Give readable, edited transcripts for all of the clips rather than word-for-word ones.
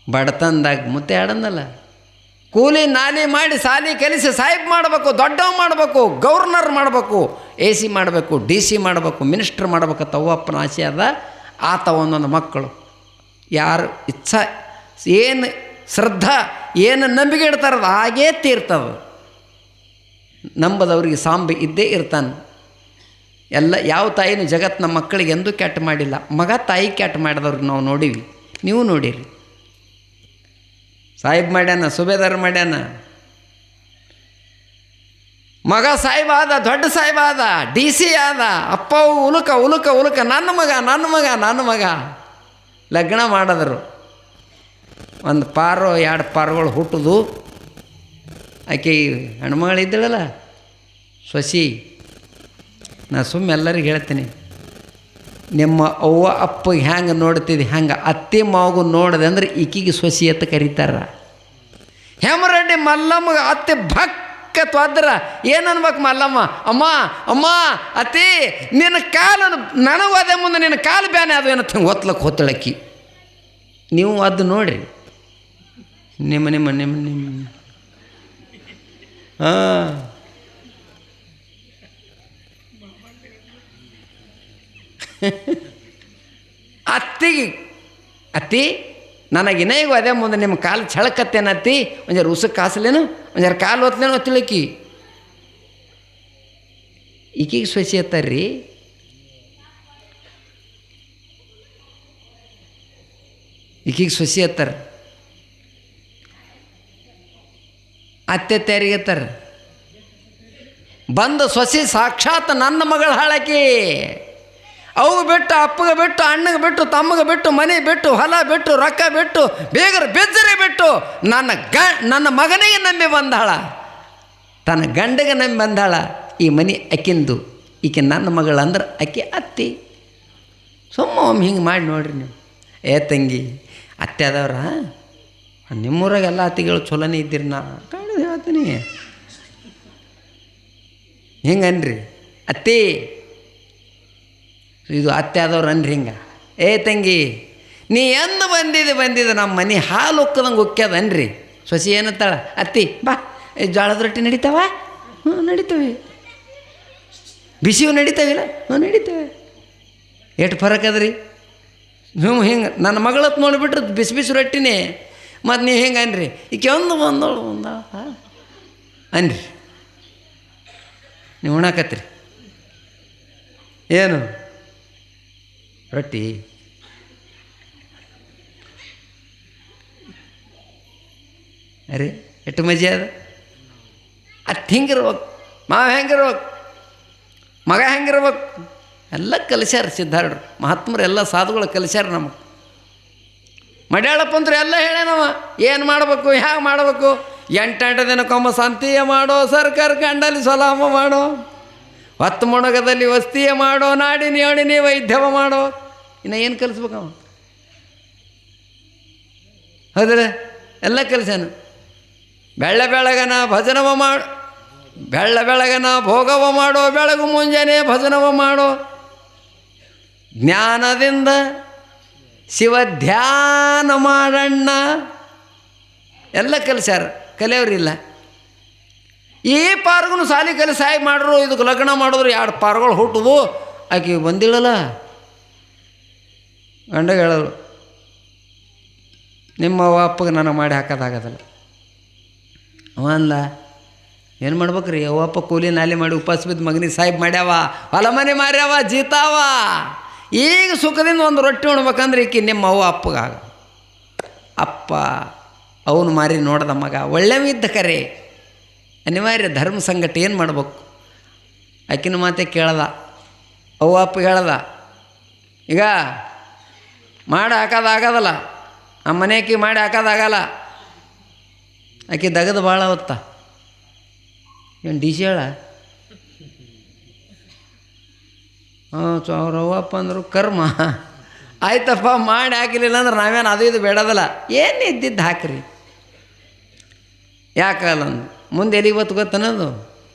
ಬಡತನದಾಗ ಮುತ್ತೆ ಆಡಂದಲ್ಲ. ಕೂಲಿ ನಾಲಿ ಮಾಡಿ ಸಾಲಿ ಕಲಿಸಿ ಸಾಹಿಬ್ ಮಾಡಬೇಕು, ದೊಡ್ಡವ ಮಾಡಬೇಕು, ಗವರ್ನರ್ ಮಾಡಬೇಕು, AC ಮಾಡಬೇಕು, DC ಮಾಡಬೇಕು, ಮಿನಿಸ್ಟ್ರ್ ಮಾಡ್ಬೇಕಂತ ಅವ್ವಪ್ಪನ ಆಸೆ ಅದ. ಆತ ಒಂದೊಂದು ಮಕ್ಕಳು ಯಾರು ಇಚ್ಛಾ ಏನು ಶ್ರದ್ಧಾ ಏನು ನಂಬಿಕೆ ಇಡ್ತಾರದ ಹಾಗೇ ತೀರ್ತದ. ನಂಬದವ್ರಿಗೆ ಸಾಂಬಿ ಇದ್ದೇ ಇರ್ತಾನೆ. ಎಲ್ಲ ಯಾವ ತಾಯಿನೂ ಜಗತ್ತಿನ ಮಕ್ಕಳಿಗೆ ಎಂದೂ ಕೆಟ್ಟ ಮಾಡಿಲ್ಲ. ಮಗ ತಾಯಿ ಕೆಟ್ಟ ಮಾಡಿದವ್ರಿಗೆ ನಾವು ನೋಡೀವಿ, ನೀವು ನೋಡಿರಿ. ಸಾಹಿಬ್ ಮಾಡ್ಯಾನ, ಸುಬೇದಾರ್ ಮಾಡ್ಯಾನ, ಮಗ ಸಾಹಿಬ್ ಆದ, ದೊಡ್ಡ ಸಾಹಿಬ್ ಆದ, DC ಆದ. ಅಪ್ಪವು ಉಲುಕ ಉಲುಕ ಉಲುಕ ನನ್ನ ಮಗ ನನ್ನ ಮಗ ನನ್ನ ಮಗ. ಲಗ್ನ ಮಾಡಿದ್ರು. ಒಂದು ಪಾರೋ 2 ಪಾರುಗಳು ಹುಟ್ಟುದು. ಆಕೆ ಹೆಣ್ಮಗಳಿದ್ದಳಲ್ಲ ಸೊಸಿ. ನಾ ಎಲ್ಲರಿಗೆ ಹೇಳ್ತೀನಿ, ನಿಮ್ಮ ಅವ್ವ ಅಪ್ಪಗೆ ಹ್ಯಾಂಗೆ ನೋಡ್ತಿದ್ದೆ ಹಂಗೆ ಅತ್ತೆ ಮಾವಗೂ ನೋಡಿದೆ ಅಂದ್ರೆ ಈಕಿಗೆ ಸೊಸಿ ಅಂತ ಕರೀತಾರ. ಹೇಮರೆಡ್ಡಿ ಮಲ್ಲಮ್ಮಗೆ ಅತ್ತೆ ಭಕ್ಕತ್ ಒದ್ರ ಏನು ಅನ್ಬೇಕು ಮಲ್ಲಮ್ಮ, ಅಮ್ಮ ಅಮ್ಮ ಅತ್ತಿ ನಿನ್ನ ಕಾಲು ನನಗೂ ಅದೇ ಮುಂದೆ ನಿನ್ನ ಕಾಲು ಬ್ಯಾನೆ ಅದು ಏನೋ ಒತ್ಲಕ್ಕೆ ಹೊತ್ತಳಕ್ಕಿ. ನೀವು ಅದು ನೋಡ್ರಿ ನಿಮ್ಮ ನಿಮ್ಮ ನಿಮ್ಮ ನಿಮ್ಮ ಹಾಂ ಅತ್ತಿಗೆ ಅತ್ತಿ ನನಗಿನ ಈಗ ಅದೇ ಮುಂದೆ ನಿಮ್ಮ ಕಾಲು ಛಳಕತ್ತೇನ ಅತ್ತಿ, ಒಂಜಾರು ಉಸಕ್ಕೆ ಕಾಸಲೇನು, ಒಂಜಾರು ಕಾಲು ಹೊತ್ತಲೇನು ಹೊತ್ತಿಳಕಿ. ಈಕಿಗೆ ಸೊಸಿ ಅತ್ತಾರ್ರಿ. ಈಕಿಗೆ ಸೊಸಿ ಅತ್ತಾರ, ಅತ್ತೆ ತಯಾರಿಗೆ ಅತ್ತಾರ. ಬಂದ ಸೊಸಿ ಸಾಕ್ಷಾತ್ ನನ್ನ ಮಗಳು ಹಾಳಕಿ. ಅವು ಬಿಟ್ಟು ಅಪ್ಪಗೆ ಬಿಟ್ಟು ಅಣ್ಣಗೆ ಬಿಟ್ಟು ತಮ್ಮಗೆ ಬಿಟ್ಟು ಮನೆ ಬಿಟ್ಟು ಹೊಲ ಬಿಟ್ಟು ರೊಕ್ಕ ಬಿಟ್ಟು ಬೇಗರ ಬೆಜ್ಜರಿ ಬಿಟ್ಟು ನನ್ನ ಮಗನಿಗೆ ನಂಬಿ ಬಂದಾಳ, ತನ್ನ ಗಂಡಗೆ ನಂಬಿ ಬಂದಾಳ. ಈ ಮನೆ ಅಕ್ಕಿಂದು, ಈಕೆ ನನ್ನ ಮಗಳು ಅಂದ್ರೆ ಅಕ್ಕಿ ಅತ್ತಿ. ಒಮ್ಮೆ ಹಿಂಗೆ ಮಾಡಿ ನೋಡ್ರಿ ನೀವು. ತಂಗಿ ಅತ್ತೆ ಆದವ್ರ ನಿಮ್ಮೂರಾಗ ಎಲ್ಲ ಅತ್ತಿಗಳು ಚಲೋನೇ ಇದ್ದೀರಿ. ನಾ ಕಾಣಿದ ಹೇಳ್ತೀನಿ ಹಿಂಗನ್ರಿ ಅತ್ತಿ, ಇದು ಅತ್ತೆ ಆದವ್ರು ಅನ್ರಿ ಹಿಂಗೆ. ತಂಗಿ ನೀ ಎಂದು ಬಂದಿದ್ದು ನಮ್ಮ ಮನೆ ಹಾಲು ಉಕ್ಕದಂಗೆ ಉಕ್ಕ್ಯದ ಅನ್ರಿ. ಸೊಸಿ ಏನತ್ತಾಳ, ಅತ್ತಿ ಬಾ ಜೋಳದ ರೊಟ್ಟಿ ನಡೀತಾವ? ಹ್ಞೂ ನಡೀತವೆ. ಬಿಸಿವು ನಡೀತಾವಿಲ್ಲ? ಹ್ಞೂ ನಡೀತವೆ. ಎಷ್ಟು ಫರಕ್ ಅದ್ರಿ. ಹಿಂಗೆ ನನ್ನ ಮಗಳತ್ತು ನೋಡಿಬಿಟ್ರೆ ಬಿಸಿ ಬಿಸಿ ರೊಟ್ಟಿನೇ. ಮತ್ತು ನೀವು ಹಿಂಗೆ ಅನ್ರಿ, ಈಕೆ ಬಂದೋಳು ಅನ್ರಿ. ನೀವು ಉಣ್ಣಾಕತ್ರಿ ಏನು ರೊಟ್ಟಿ? ಅರೆ ಎಷ್ಟು ಮಜೆ ಅದ. ಅತ್ತು ಹಿಂಗಿರ್ಬೇಕು, ಮಾವ ಹೆಂಗಿರ್ಬೇಕು, ಮಗ ಹೆಂಗಿರ್ಬೇಕು ಎಲ್ಲ ಕಲಿಸ್ಯಾರ ಸಿದ್ಧಾರೂಢರು ಮಹಾತ್ಮರು. ಎಲ್ಲ ಸಾಧುಗಳು ಕಲಿಸ್ಯಾರ ನಮಗೆ. ಮಡ್ಯಾಳಪ್ಪ ಅಂದ್ರೆ ಎಲ್ಲ ಹೇಳ್ಯಾನವ ಏನು ಮಾಡಬೇಕು, ಹ್ಯಾಂಗೆ ಮಾಡಬೇಕು. 8 ದಿನಕ್ಕೊಮ್ಮ ಸಂತಿಯ ಮಾಡೋ, ಸರ್ಕಾರ ಕಂಡಲ್ಲಿ ಸಲಾಮ ಮಾಡೋ, 10 ಮೊಣಗದಲ್ಲಿ ವಸ್ತಿಯ ಮಾಡೋ, ನಾಡಿನ ಯೋಡಿನಿ ವೈದ್ಯವ ಮಾಡೋ. ಇನ್ನು ಏನು ಕಲಿಸ್ಬೇಕವ? ಹೌದಲ್ಲ, ಎಲ್ಲ ಕಲಿಸ್ಯಾನ. ಬೆಳಗನ ಭಜನವ ಮಾಡು, ಬೆಳಗನ ಭೋಗವ ಮಾಡೋ, ಬೆಳಗು ಮುಂಜಾನೆ ಭಜನವ ಮಾಡೋ, ಜ್ಞಾನದಿಂದ ಶಿವ ಧ್ಯಾನ ಮಾಡಣ್ಣ. ಎಲ್ಲ ಕಲಿಸ್ಯಾರ, ಕಲಿಯೋರಿಲ್ಲ. ಈ ಪಾರ್ಗೂ ಸಾಲಿ ಕಲಿಸಿ ಸಾಯಿ ಮಾಡ್ರು. ಇದಕ್ಕೆ ಲಗ್ನ ಮಾಡಿದ್ರು 2 ಪಾರ್ಗಳು ಹುಟ್ಟುದು. ಆಕೆ ಬಂದಿಳಲ್ಲ, ಗಂಡಗೆ ಹೇಳೋರು ನಿಮ್ಮ ಅಪ್ಪಗೆ ನನಗೆ ಮಾಡಿ ಹಾಕೋದಾಗೋದಲ್ಲ. ಅವ ಅಲ್ಲ ಏನು ಮಾಡ್ಬೇಕ್ರಿ, ಅವಪ್ಪ ಕೂಲಿ ನಾಲಿ ಮಾಡಿ ಉಪವಾಸ ಬಿದ್ದು ಮಗನಿಗೆ ಸಾಹಿಬ್ ಮಾಡ್ಯಾವ, ಹೊಲ ಮನೆ ಮಾರ್ಯಾವ, ಜೀತಾವ. ಈಗ ಸುಖದಿಂದ ಒಂದು ರೊಟ್ಟಿ ಉಣ್ಬೇಕಂದ್ರೆ ಈಕಿ ನಿಮ್ಮ ಅವ್ವ ಅಪ್ಪಗಾಗ. ಅಪ್ಪ ಅವನು ಮಾರಿ ನೋಡ್ದ ಮಗ ಒಳ್ಳೆವಿದ್ದ ಕರೆ ಅನಿವಾರ್ಯ ಧರ್ಮ ಸಂಗಟ ಏನು ಮಾಡ್ಬೇಕು. ಆಕಿನ ಮಾತೆ ಕೇಳ್ದ, ಅವ್ವ ಅಪ್ಪಗೆ ಹೇಳ್ದ, ಈಗ ಮಾಡಿ ಹಾಕೋದಾಗದಲ್ಲ, ನಮ್ಮ ಮನೆಯಾಕಿ ಮಾಡಿ ಹಾಕೋದಾಗಲ್ಲ. ಆಕೆ ದಗದು ಭಾಳ ಹೊತ್ತ ಏನು DC ಹೇಳ. ಅವ್ರ ಅವ್ವಪ್ಪ ಅಂದರು ಕರ್ಮ ಆಯ್ತಪ್ಪ, ಮಾಡಿ ಹಾಕಿಲಿಲ್ಲ ಅಂದ್ರೆ ನಾವೇನು ಅದು ಇದು ಬೇಡದಲ್ಲ, ಏನು ಇದ್ದಿದ್ದು ಹಾಕ್ರಿ. ಯಾಕಲ್ಲ ಮುಂದೆ ಎಲ್ಲಿಗೆ ಬತ್ತು ಗೊತ್ತನ್ನೋದು,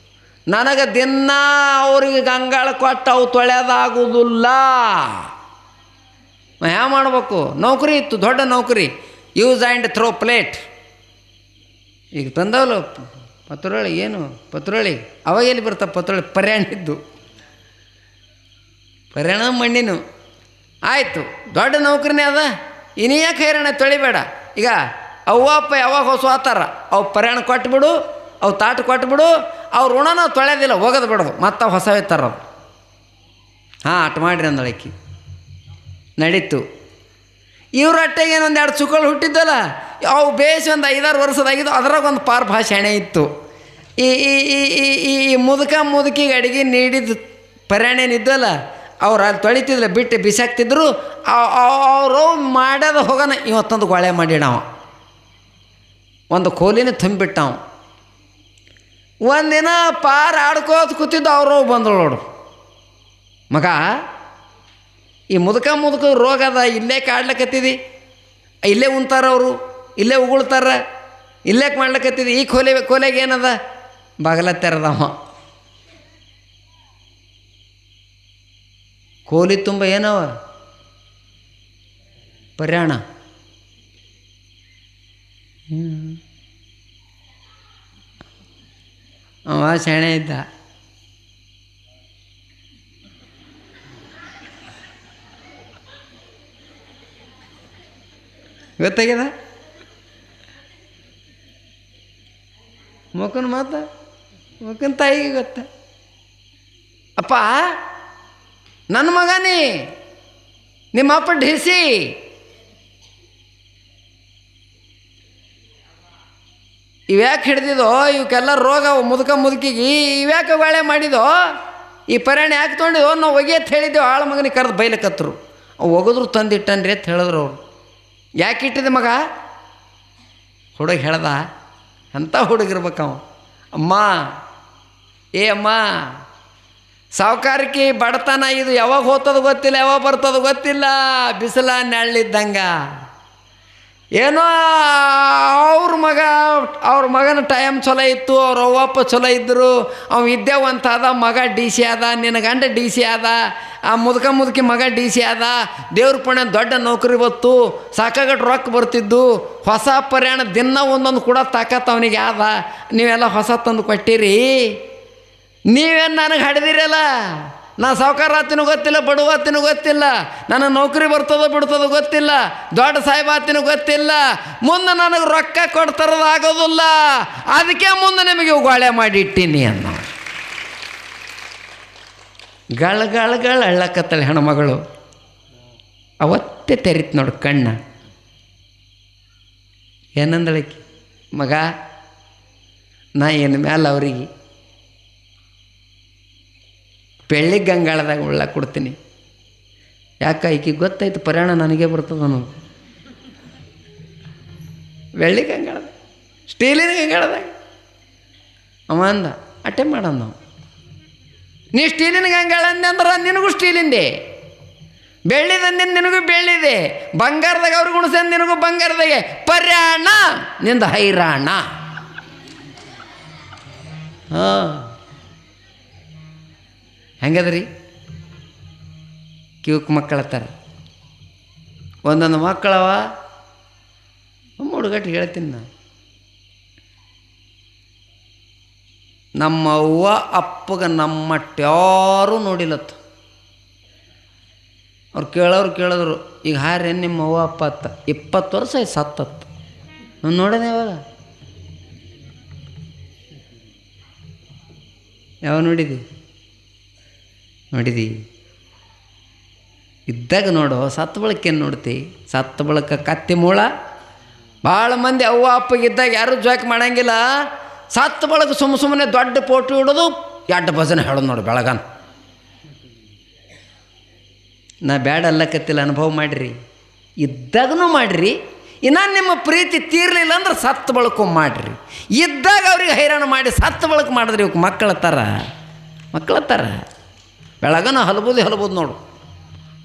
ನನಗೆ ದಿನ ಅವ್ರಿಗೆ ಗಂಗಾಳ ಕೊಟ್ಟು ಅವು ತೊಳೆಯೋದಾಗುವುದಿಲ್ಲ. ಹ್ಯಾ ಮಾಡ್ಬೇಕು. ನೌಕರಿ ಇತ್ತು, ದೊಡ್ಡ ನೌಕರಿ. Use and throw plate. ಈಗ ತಂದವಲ್ಲ ಪತ್ರೊಳಿ, ಏನು ಪತ್ರೊಳಿ, ಅವಾಗ ಎಲ್ಲಿ ಬರ್ತಾವೆ ಪತ್ರೊಳಿ? ಪರ್ಯಾಣಿದ್ದು, ಪರ್ಯಾಣ ಮಣ್ಣಿನು. ಆಯಿತು, ದೊಡ್ಡ ನೌಕರಿನೇ ಅದ, ಇನ್ಯಾಕೆ ಹೈರಾಣ ತೊಳಿಬೇಡ. ಈಗ ಅವ್ವ ಅಪ್ಪ ಯಾವಾಗ ಹೊಸ ಆತಾರ, ಅವು ಪರ್ಯಾಣ ಕೊಟ್ಬಿಡು, ಅವು ತಾಟು ಕೊಟ್ಬಿಡು, ಅವ್ರು ಋಣ ನಾವು ತೊಳೆಯೋದಿಲ್ಲ, ಹೋಗೋದು ಬಿಡೋದು, ಮತ್ತು ಅವು ಹೊಸವೇ ತರೋದು. ಹಾಂ, ಅಟ್ ಮಾಡಿರಿ ಅಂದಳಕ್ಕಿ. ನಡೀತು. ಇವ್ರ ಅಟ್ಟೆಗೆ ಒಂದು 2 ಚುಕ್ಕಳು ಹುಟ್ಟಿದ್ದಲ್ಲ, ಅವು ಬೇಸ್ ಒಂದು 5-6 ವರ್ಷದಾಗಿದ್ದು, ಅದ್ರಾಗ ಒಂದು ಪಾರ್ ಭಾಷೆ ಎಣೆ ಇತ್ತು. ಈ ಈ ಈ ಈ ಮುದುಕಿಗೆ ಅಡುಗೆ ನೀಡಿದ ಪರ್ಯಾಣೇನಿದ್ದಲ್ಲ, ಅವ್ರು ಅಲ್ಲಿ ತೊಳಿತಿದ್ರು, ಬಿಟ್ಟು ಬಿಸಾಕ್ತಿದ್ರು. ಅವರು ಮಾಡ್ಯದ ಹೋಗೋಣ, ಇವತ್ತೊಂದು ಗೊಳೆ ಮಾಡಿಡವ, ಒಂದು ಕೋಲಿನ ತುಂಬಿಟ್ಟವ. ಒಂದಿನ ಪಾರ್ ಆಡ್ಕೋತ ಕೂತಿದ್ದು, ಅವರು ಬಂದಳು ನೋಡು, ಮಗ ಈ ಮುದುಕ ರೋಗ ಅದ, ಇಲ್ಲೇ ಕಾಡ್ಲಕತ್ತಿದಿ, ಇಲ್ಲೇ ಉಣ್ತಾರ ಅವರು, ಇಲ್ಲೇ ಉಗುಳ್ತಾರ, ಇಲ್ಲೇ ಮಾಡ್ಲಕತ್ತಿದಿ, ಈ ಕೋಲೆಗೆ ಏನದ? ಬಾಗಲ ತೆರೆದವ. ಕೋಲಿ ತುಂಬ ಏನವ? ಪರ್ಯಾಣ. ಅವ ಶಾಣೆ ಇದ್ದ. ಗೊತ್ತಾಗ್ಯದ ಮಕ್ಕನ ಮಾತ? ಮಕ್ಕನ ತಾಯಿಗೆ ಗೊತ್ತ. ಅಪ್ಪ ನನ್ನ ಮಗನೇ, ನಿಮ್ಮ ಅಪ್ಪ ಢಿಸಿ, ಇವ್ಯಾಕೆ ಹಿಡ್ದಿದೋ? ಇವಕ್ಕೆಲ್ಲ ರೋಗ ಮುದುಕಿಗೆ ಇವ್ಯಾಕೆ ಬಾಳೆ ಮಾಡಿದೋ? ಈ ಪರ್ಯಾಣ ಯಾಕೆ ತೊಗೊಂಡಿದೋ? ನಾವು ಒಗೆ ಅಂತ ಹೇಳಿದ್ದೆವು, ಆಳ ಮಗನಿಗೆ ಕರೆದು ಬೈಲಕತ್ತರು. ಅವು ಒಗದ್ರು ತಂದಿಟ್ಟನ್ರಿ ಅಂತ ಹೇಳಿದ್ರು ಅವರು. ಯಾಕೆ ಇಟ್ಟಿದೆ ಮಗ? ಹುಡುಗ ಹೇಳ್ದ, ಅಂಥ ಹುಡುಗಿರ್ಬೇಕವ. ಅಮ್ಮ, ಏ ಅಮ್ಮ, ಸಾವುಕಾರಿಕೆ ಬಡತನ ಇದು ಯಾವಾಗ ಹೋಗ್ತದ ಗೊತ್ತಿಲ್ಲ, ಯಾವಾಗ ಬರ್ತದ ಗೊತ್ತಿಲ್ಲ, ಬಿಸಿಲ ನೆಳ್ಳಿದ್ದಂಗೆ. ಏನೋ ಅವ್ರ ಮಗನ ಟೈಮ್ ಚಲೋ ಇತ್ತು, ಅವ್ರ ಅವ್ವಪ್ಪ ಚಲೋ ಇದ್ದರು, ಅವ ವಿದ್ಯಾವಂತ ಅದ, ಮಗ ಡಿ ಸಿ ಆದ, ನಿನ್ನ ಗಂಡ ಡಿ ಸಿ ಆದ, ಆ ಮುದುಕಿ ಮಗ ಡಿ ಸಿ ಆದ, ದೇವ್ರ ಪುಣ್ಯ ದೊಡ್ಡ ನೌಕರಿ ಬತ್ತು, ಸಾಕಾಗಟ್ಟು ರೊಕ್ಕ ಬರ್ತಿದ್ದು, ಹೊಸ ಪರ್ಯಾಣ ದಿನ ಒಂದೊಂದು ಕೂಡ ತಾಕತ್ತು ಅವನಿಗೆ ಆದ. ನೀವೆಲ್ಲ ಹೊಸ ತಂದು ಕೊಟ್ಟಿರಿ, ನೀವೇನು ನನಗೆ ಹಡ್ದಿರಲ್ಲ. ನಾ ಸಾವುಕಾರ ಆತಿನೂ ಗೊತ್ತಿಲ್ಲ, ಬಡವ ಆತಿನೂ ಗೊತ್ತಿಲ್ಲ, ನನ್ನ ನೌಕರಿ ಬರ್ತದೋ ಬಿಡ್ತದೋ ಗೊತ್ತಿಲ್ಲ, ದೊಡ್ಡ ಸಾಹೇಬ ಆತಿನೂ ಗೊತ್ತಿಲ್ಲ, ಮುಂದೆ ನನಗೆ ರೊಕ್ಕ ಕೊಡ್ತಾರದು ಆಗೋದಿಲ್ಲ, ಅದಕ್ಕೆ ಮುಂದೆ ನಿಮಗೆ ಗೋಳೆ ಮಾಡಿಟ್ಟೀನಿ ಅನ್ನೋ. ಗಳ ಅಳ್ಳಕತ್ತಳೆ ಹೆಣ್ಮಗಳು. ಅವತ್ತೇ ತೆರಿತು ನೋಡು ಕಣ್ಣ. ಏನಂದಳಕಿ? ಮಗ, ನಾ ಏನು ಮ್ಯಾಲ ಅವ್ರಿಗೆ ಬೆಳ್ಳಿ ಗಂಗಾಳದಾಗ ಉಳ್ಳ ಕೊಡ್ತೀನಿ. ಯಾಕೆ? ಈಕೆ ಗೊತ್ತಾಯ್ತು ಪರ್ಯಾಣ ನನಗೆ ಬರ್ತದ ನಾವು. ಬೆಳ್ಳಿ ಗಂಗಾಳದಾಗ, ಸ್ಟೀಲಿನ ಗಂಗಾಳದಾಗ ಅವ ಅಂದ, ಅಟ್ಟೆ ಮಾಡೋಣ ನಾವು. ನೀ ಸ್ಟೀಲಿನ ಗಂಗಾಳ ಅಂದೆ ಅಂದ್ರೆ ನಿನಗೂ ಸ್ಟೀಲಿಂದೆ, ಬೆಳ್ಳಿದಂದೆ ನಿನಗೂ ಬೆಳ್ಳಿದೆ, ಬಂಗಾರದಾಗ ಅವ್ರಿಗೆ ಉಣಿಸ ನಿನಗೂ ಬಂಗಾರದಾಗೆ. ಪರ್ಯಾಣ ನಿಂದ ಹೈರಾಣ. ಹಾಂ, ಹೆಂಗದ್ರಿ? ಕಿವಕ್ಕೆ ಮಕ್ಕಳತ್ತಾರ, ಒಂದೊಂದು ಮಕ್ಕಳವ. ಹುಡುಗಟ್ಟು ಹೇಳ್ತೀನಿ ನಾನು, ನಮ್ಮ ಅವ್ವ ಅಪ್ಪಗೆ ನಮ್ಮಟ್ಟ್ಯಾರೂ ನೋಡಿಲತ್ತು. ಅವ್ರು ಕೇಳಿದ್ರು, ಈಗ ಹಾರೇನು ನಿಮ್ಮ ಅವ್ವ ಅಪ್ಪ ಅತ್ತ? 20 ವರ್ಷ ಆಯ್ತು ಸತ್ತತ್ತು. ನಾನು ನೋಡೋಣ ಯಾವಾಗ? ಯಾವಾಗ ನೋಡಿದಿ? ಇದ್ದಾಗ ನೋಡು, ಸತ್ತ ಬಳಕೇನು ನೋಡ್ತಿ? ಸತ್ತ ಬಳಕ ಕತ್ತಿ ಮೂಳ. ಭಾಳ ಮಂದಿ ಅವ್ವ ಅಪ್ಪಗಿದ್ದಾಗ ಯಾರೂ ಜಾಕ್ ಮಾಡಂಗಿಲ್ಲ. ಸತ್ತ ಬಳಕ ಸುಮ್ಮನೆ ದೊಡ್ಡ ಫೋಟೋ ಇಡೋದು, 2 ಭಜನೆ ಹೇಳೋದು ನೋಡಿ ಬೆಳಗನ. ನಾ ಬ್ಯಾಡ ಅಲ್ಲಕತ್ತಿಲ್ಲ, ಅನುಭವ ಮಾಡಿರಿ, ಇದ್ದಾಗೂ ಮಾಡಿರಿ. ಇನ್ನು ನಿಮ್ಮ ಪ್ರೀತಿ ತೀರಲಿಲ್ಲ ಅಂದ್ರೆ ಸತ್ತ ಬಳಕ ಮಾಡಿರಿ. ಇದ್ದಾಗ ಅವ್ರಿಗೆ ಹೈರಾಣ ಮಾಡಿ ಸತ್ತ ಬಳಕ ಮಾಡಿದ್ರಿ ಇವಕ್ಕೆ ಮಕ್ಕಳ ಥರ ಬೆಳಗನ ಹಲಬೋದು ನೋಡು.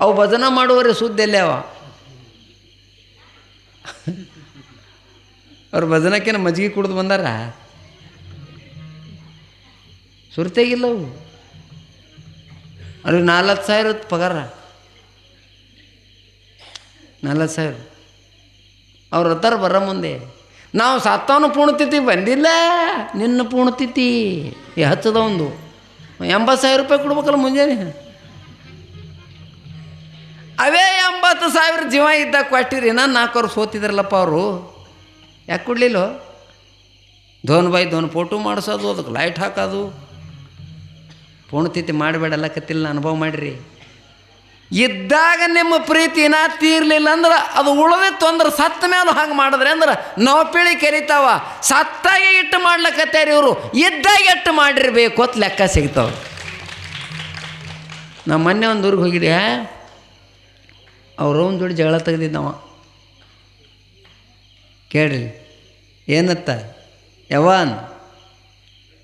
ಅವು ಭಜನೆ ಮಾಡುವರೆ ಸುದ್ದಿ ಎಲ್ಲೇ ಅವ. ಅವ್ರು ಭಜನಕ್ಕೇನು ಮಜ್ಜಿಗೆ ಕುಡ್ದು ಬಂದಾರ? ಸುರ್ತೆಗಿಲ್ಲ ಅವು. ಅವ್ರಿಗೆ 40,000 ಪಗಾರ, 40,000. ಅವ್ರ ಹತ್ತಾರ ಬರೋ ಮುಂದೆ ನಾವು ಸತ್ತವನು ಪುಣ್ಯತಿಥಿ ಬಂದಿಲ್ಲ, ನಿನ್ನ ಪುಣ್ಯತಿಥಿ ಹಚ್ಚದ ಒಂದು 80,000 ರೂಪಾಯಿ ಕೊಡ್ಬೇಕಲ್ಲ ಮುಂಜಾನೆ. ಅವೇ 80,000 ಜೀವ ಇದ್ದಾಗ ಕೊಟ್ಟಿರಿ, ನಾನು 4 ವರ್ಷ ಸೋತಿದ್ರಲ್ಲಪ್ಪ ಅವರು, ಯಾಕೆ ಕೊಡಲಿಲ್ಲ? ಧೋನ್ ಬೈ ಧೋನ್ ಫೋಟೋ ಮಾಡಿಸೋದು, ಅದಕ್ಕೆ ಲೈಟ್ ಹಾಕೋದು. ಪುಣ್ಯತಿಥಿ ಮಾಡಬೇಡಲ್ಲಕತ್ತಿಲ್ಲ, ಅನುಭವ ಮಾಡಿರಿ. ಇದ್ದಾಗ ನಿಮ್ಮ ಪ್ರೀತಿನ ತೀರ್ಲಿಲ್ಲ ಅಂದ್ರೆ ಅದು ಉಳಿದಿತ್ತು ಅಂದ್ರೆ ಸತ್ತ ಮೇಲೂ ಹಂಗೆ ಮಾಡಿದ್ರೆ ಅಂದ್ರೆ ನವಪೀಳಿ ಕರಿತಾವ. ಸತ್ತಾಗೆ ಇಟ್ಟು ಮಾಡ್ಲಕತ್ತಾರೆ ಇವರು, ಇದ್ದಾಗ ಎಟ್ಟು ಮಾಡಿರ್ಬೇಕು ಅಂತ ಲೆಕ್ಕ ಸಿಗ್ತಾವ. ನಾವು ಮೊನ್ನೆ ಒಂದು ಊರಿಗೆ ಹೋಗಿದ್ದೆ, ಅವ್ರ ಅವ್ನ ಜೋಡಿ ಜಗಳ ತೆಗ್ದಿದ್ದವ. ಕೇಳ್ರಿ ಏನತ್ತ ಯಾವನ್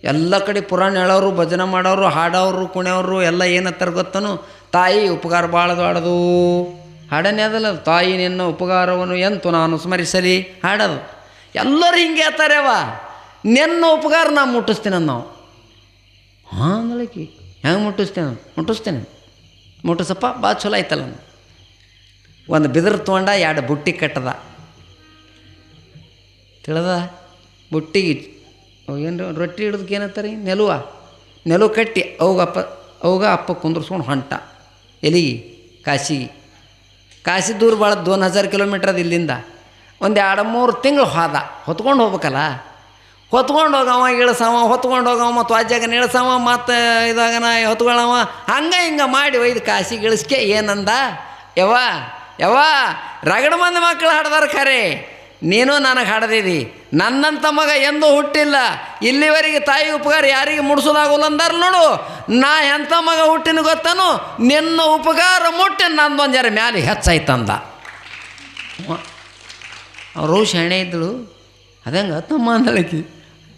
ಎಲ್ಲ ಕಡೆ ಪುರಾಣ ಹೇಳೋರು, ಭಜನೆ ಮಾಡೋರು, ಹಾಡೋರು, ಕುಣಿಯೋರು ಎಲ್ಲ ಏನತ್ತಾರ ಗೊತ್ತನು? ತಾಯಿ ಉಪಕಾರ ಭಾಳ ದೊಡ್ಡದು ಹಾಡನೇ ಅದಲ್ಲ, ತಾಯಿ ನಿನ್ನ ಉಪಕಾರವನ್ನು ಎಂತು ನಾನು ಸ್ಮರಿಸಲಿ ಹಾಡೋದು. ಎಲ್ಲರೂ ಹಿಂಗೆ ಹೇಳ್ತಾರೆ, ಅವ ನಿನ್ನ ಉಪಕಾರ ನಾ ಮುಟ್ಟಿಸ್ತೀನಿ ನಾವು. ಹಾಂ ಅಂದಳಕಿ, ಹೆಂಗೆ ಮುಟ್ಟಿಸ್ತೇನೆ ಮುಟ್ಟಿಸಪ್ಪ, ಭಾಳ ಚಲೋ ಆಯ್ತಲ್ಲ. ಒಂದು ಬಿದಿರು ತೊಗೊಂಡ 2 ಬುಟ್ಟಿ ಕಟ್ಟದ, ತಿಳಿದ ಬುಟ್ಟಿಗೆ ಏನು ರೊಟ್ಟಿ ಹಿಡಿದಕ್ಕೆ ಏನತ್ತಾರೆ, ನೆಲುವ ಕಟ್ಟಿ ಅವಾಗ ಅಪ್ಪ ಕುಂದ್ರಸ್ಕೊಂಡು ಹೊಂಟ ಎಲ್ಲಿಗೆ? ಕಾಶಿ ದೂರ ಭಾಳ 2000 ಕಿಲೋಮೀಟ್ರ್ ಅದು ಇಲ್ಲಿಂದ. ಒಂದು 2-3 ತಿಂಗಳು ಹೋದ, ಹೊತ್ಕೊಂಡು ಹೋಗ್ಬೇಕಲ್ಲ. ಹೊತ್ಕೊಂಡು ಹೋಗವ, ಇಳಿಸವ, ಹೊತ್ಕೊಂಡು ಹೋಗವ, ಮತ್ತು ವಾಜ್ಯಾಗನ ಇಳಿಸವ, ಮತ್ತು ಇದಾಗನ ಹೊತ್ಕೊಳ್ಳವ, ಹಂಗೆ ಹಿಂಗೆ ಮಾಡಿ ಒಯ್ದು ಕಾಶಿಗೆ ಇಳಿಸ್ಕೆ ಏನಂದ? ಯವ್ವ ರಗಡ ಮಂದಿ ಮಕ್ಕಳು ಹಾಡ್ದಾರ ಖರೆ, ನೀನು ನನಗೆ ಹಾಡದಿದಿ. ನನ್ನಂಥ ಮಗ ಎಂದೂ ಹುಟ್ಟಿಲ್ಲ, ಇಲ್ಲಿವರೆಗೆ ತಾಯಿ ಉಪಕಾರ ಯಾರಿಗೆ ಮುಡ್ಸೋದಾಗೋಲ್ಲ ಅಂದಾರ ನೋಡು. ನಾ ಎಂಥ ಮಗ ಹುಟ್ಟಿನ ಗೊತ್ತನು? ನಿನ್ನ ಉಪಕಾರ ಮುಟ್ಟಿ ನಂದೊಂದು ಜರ ಮ್ಯಾಲೆ ಹೆಚ್ಚಾಯ್ತಂದ. ಅವರು ಶಾಣೆ ಇದ್ದಳು, ಅದಂಗೆ ತಮ್ಮ ಅಂದಳಕಿ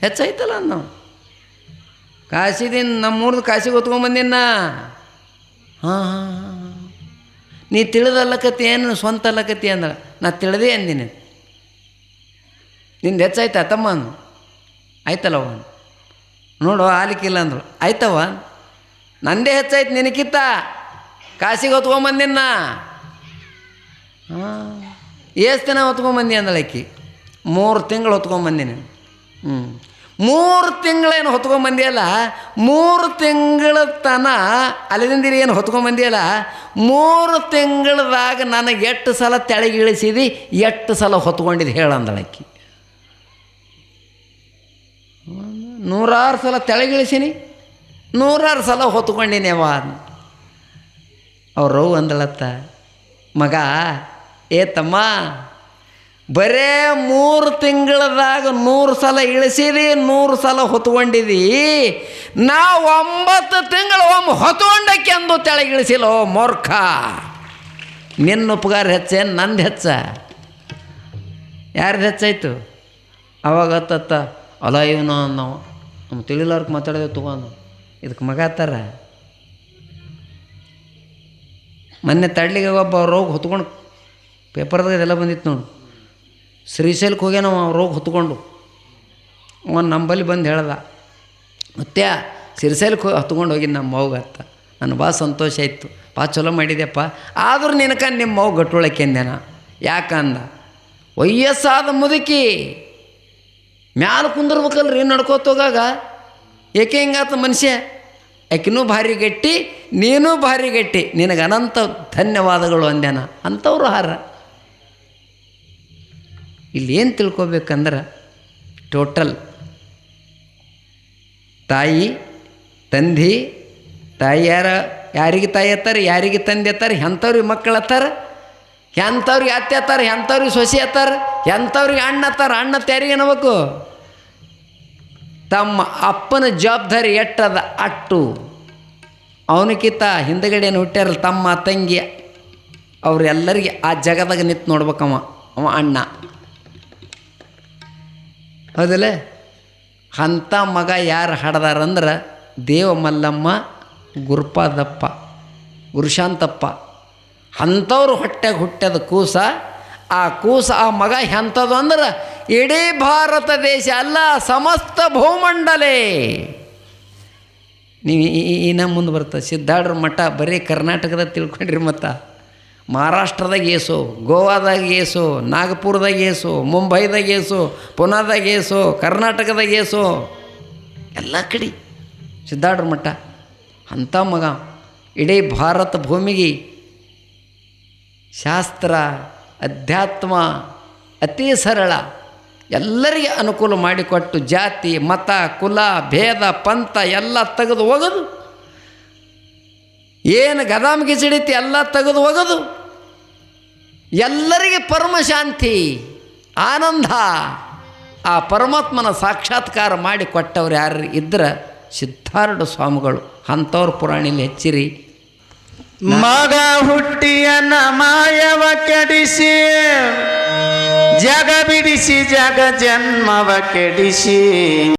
ಹೆಚ್ಚಾಯ್ತಲ್ಲ ನಾವು. ಕಾಶಿದಿಂದ ನಮ್ಮೂರ್ದು ಕಾಶಿಗೆ ಹೊತ್ಕೊಂಬಂದಿನ. ಹಾಂ ನೀ ತಿಳಿದಲ್ಲಕತ್ತಿ, ಏನು ಸ್ವಂತ ಅಲ್ಲಕತ್ತಿ ಅಂದಳ. ನಾ ತಿಳಿದೇ ಅಂದಿನಿ. ನಿಂದು ಹೆಚ್ಚಾಯ್ತಾ ತಮ್ಮ ಅಂದು. ಆಯ್ತಲ್ಲವ ನೋಡು, ಆಲಿಕ್ಕಿಲ್ಲ ಅಂದಳು. ಆಯ್ತವ ನಂದೇ ಹೆಚ್ಚಾಯ್ತು ನಿನಕಿತ್ತ, ಕಾಶಿಗೆ ಹೊತ್ಕೊಂಬಂದಿನ. ಹಾಂ ಎಷ್ಟು ದಿನ ಹೊತ್ಕೊಂಬಂದಿ ಅಂದಳಕ್ಕಿ. 3 ತಿಂಗಳು ಹೊತ್ಕೊಂಬಂದಿನಿ. 3 ತಿಂಗಳೇನು ಹೊತ್ಕೊಂಬಂದಿಯಲ್ಲ, 3 ತಿಂಗಳ ತನ ಅಲ್ಲಿಂದಿರಿ ಏನು ಹೊತ್ಕೊಂಬಂದಿಯಲ್ಲ, 3 ತಿಂಗಳದಾಗ ನನಗೆ 8 ಸಲ ತೆಳಗೆ ಇಳಿಸಿದಿ, 8 ಸಲ ಹೊತ್ಕೊಂಡಿದ್ದು ಹೇಳಂದಳಕ್ಕಿ. 100 ಸಲ ತೆಳಗಿಳಿಸೀನಿ, 100 ಸಲ ಹೊತ್ಕೊಂಡಿನಿ ಅವ. ಅವ್ರವ್ ಅಂದಳತ್ತ, ಮಗ ತಮ್ಮ ಬರೇ 3 ತಿಂಗಳದಾಗ 100 ಸಲ ಇಳಿಸಿದಿ, 100 ಸಲ ಹೊತ್ಕೊಂಡಿದಿ. ನಾವು 9 ತಿಂಗಳು ಒಮ್ಮೆ ಹೊತ್ಕೊಂಡಕ್ಕೆ ಅಂದು ತೆಳಗಿಳಿಸಿಲ್ಲ. ಓ ಮೂರ್ಖ, ನಿನ್ನ ಉಪಕಾರ ಹೆಚ್ಚೇನು ನಂದು ಹೆಚ್ಚ? ಯಾರ್ದು ಹೆಚ್ಚಾಯ್ತು? ಅವಾಗ ಹತ್ತತ್ತ ಅಲ್ಲ ಇವನು ನಾವು ನಮ್ಮ ತಿಳಿಲಾರ್ಕ ಮಾತಾಡೋದು ತೊಗೊಂಡು ಇದಕ್ಕೆ ಮಗ ಆತಾರ. ಮೊನ್ನೆ ತಡ್ಲಿಗೆ ಒಬ್ಬ ರೋಗ ಹೊತ್ಕೊಂಡು ಪೇಪರ್ದಾಗ ಇದೆಲ್ಲ ಬಂದಿತ್ತು ನೋಡು. ಶ್ರೀಶೈಲಕ್ಕೆ ಹೋಗ್ಯ ನಾವು ರೋಗ ಹೊತ್ಕೊಂಡು ಅವನು ನಂಬಲ್ಲಿ ಬಂದು ಹೇಳ್ದ, ಮತ್ತೆ ಶ್ರೀಶೈಲಕ್ಕೆ ಹೊತ್ಕೊಂಡು ಹೋಗಿದ್ದು ನಮ್ಮ ಮೌಗ ಅಂತ. ನನಗೆ ಭಾಳ ಸಂತೋಷ ಆಯಿತು, ಭಾಳ ಚಲೋ ಮಾಡಿದ್ಯಪ್ಪ. ಆದರೂ ನಿನಕ ನಿಮ್ಮ ಮೌಗ ಗಟ್ಟುಳಕ್ಕೆ ಅಂದೇನ. ಯಾಕಂದ, ವಯಸ್ಸಾದ ಮುದುಕಿ ಮ್ಯಾಲ ಕುಂದಿರ್ಬೇಕಲ್ರಿ ನಡ್ಕೋತೋಗಾಗ. ಏಕೆ ಹಿಂಗಾತ ಮನುಷ್ಯ? ಆಕಿನೂ ಭಾರಿ ಗಟ್ಟಿ, ನೀನೂ ಭಾರಿ ಗಟ್ಟಿ, ನಿನಗೆ ಅನಂತ ಧನ್ಯವಾದಗಳು ಅಂದ್ಯಾನ. ಅಂಥವ್ರು ಹಾರ. ಇಲ್ಲಿ ಏನು ತಿಳ್ಕೊಬೇಕಂದ್ರೆ ಟೋಟಲ್ ತಾಯಿ ತಂದೆ, ತಾಯಿ ಯಾರಿಗೆ ತಾಯಿ ಅತ್ತಾರ, ಯಾರಿಗೆ ತಂದೆ ಅತ್ತಾರ, ಎಂಥವ್ರಿಗೆ ಮಕ್ಕಳು ಅತ್ತಾರ, ಎಂಥವ್ರಿಗೆ ಅತ್ತೆ ಅತ್ತಾರ, ಎಂಥವ್ರಿಗೆ ಸೊಸೆ ಅತ್ತಾರ, ಎಂಥವ್ರಿಗೆ ಅಣ್ಣ ಅತ್ತಾರ. ಅಣ್ಣ ಯಾರಿಗೆ ಅನ್ಬೇಕು? ತಮ್ಮ ಅಪ್ಪನ ಜವಾಬ್ದಾರಿ ಎಟ್ಟದ ಅಟ್ಟು. ಅವನಕ್ಕಿಂತ ಹಿಂದಗಡೆಯನ್ನು ಹುಟ್ಟ್ಯಾರಲ್ಲ ತಮ್ಮ ತಂಗಿ, ಅವರೆಲ್ಲರಿಗೆ ಆ ಜಗದಾಗ ನಿಂತು ನೋಡ್ಬೇಕವ, ಅವ ಅಣ್ಣ. ಹೌದಲ್ಲ? ಅಂಥ ಮಗ ಯಾರು ಹಾಡ್ದಾರಂದ್ರೆ ದೇವ ಮಲ್ಲಮ್ಮ, ಗುರುಪಾದಪ್ಪ, ಗುರುಶಾಂತಪ್ಪ. ಅಂಥವ್ರು ಹೊಟ್ಟೆಗೆ ಹುಟ್ಟ್ಯದ ಕೂಸ. ಆ ಕೂಸ, ಆ ಮಗ ಎಂಥದ್ದು ಅಂದ್ರೆ ಇಡೀ ಭಾರತ ದೇಶ ಅಲ್ಲ, ಸಮಸ್ತ ಭೂಮಂಡಲೇ. ನೀವು ಇನ್ನ ಮುಂದೆ ಬರ್ತದೆ ಸಿದ್ಧಾಡ್ರ ಮಠ ಬರೀ ಕರ್ನಾಟಕದ ತಿಳ್ಕೊಂಡ್ರಿ. ಮತ್ತು ಮಹಾರಾಷ್ಟ್ರದಾಗ ಏಸು, ಗೋವಾದಾಗ ಏಸು, ನಾಗಪುರದಾಗ ಏಸು, ಮುಂಬೈದಾಗ ಏಸು, ಪುನಾದಾಗ ಏಸು, ಕರ್ನಾಟಕದಾಗ ಏಸು, ಎಲ್ಲ ಕಡೆ ಸಿದ್ಧಾರೂಢ ಮಠ. ಅಂಥ ಮಗ ಇಡೀ ಭಾರತ ಭೂಮಿಗೆ ಶಾಸ್ತ್ರ ಅಧ್ಯಾತ್ಮ ಅತೀ ಸರಳ, ಎಲ್ಲರಿಗೆ ಅನುಕೂಲ ಮಾಡಿಕೊಟ್ಟು ಜಾತಿ ಮತ ಕುಲ ಭೇದ ಪಂಥ ಎಲ್ಲ ತೆಗೆದು ಹೋಗೋದು, ಏನು ಗದಾಮ್ ಗಿಚಡಿತಿ ಎಲ್ಲ ತೆಗೆದು ಹೋಗೋದು, ಎಲ್ಲರಿಗೆ ಪರಮಶಾಂತಿ ಆನಂದ ಆ ಪರಮಾತ್ಮನ ಸಾಕ್ಷಾತ್ಕಾರ ಮಾಡಿ ಕೊಟ್ಟವ್ರು ಯಾರು ಇದ್ರೆ ಸಿದ್ಧಾರೂಢ ಸ್ವಾಮಿಗಳು. ಅಂಥವ್ರ ಪುರಾಣಿಲಿ ಹೆಚ್ಚಿರಿ. ಮಗ ಹುಟ್ಟಿಯನ ಮಾಯವ ಕೆಡಿಸಿ ಜಗ ಬಿಡಿಸಿ ಜಗ ಜನ್ಮವ ಕೆಡಿಸಿ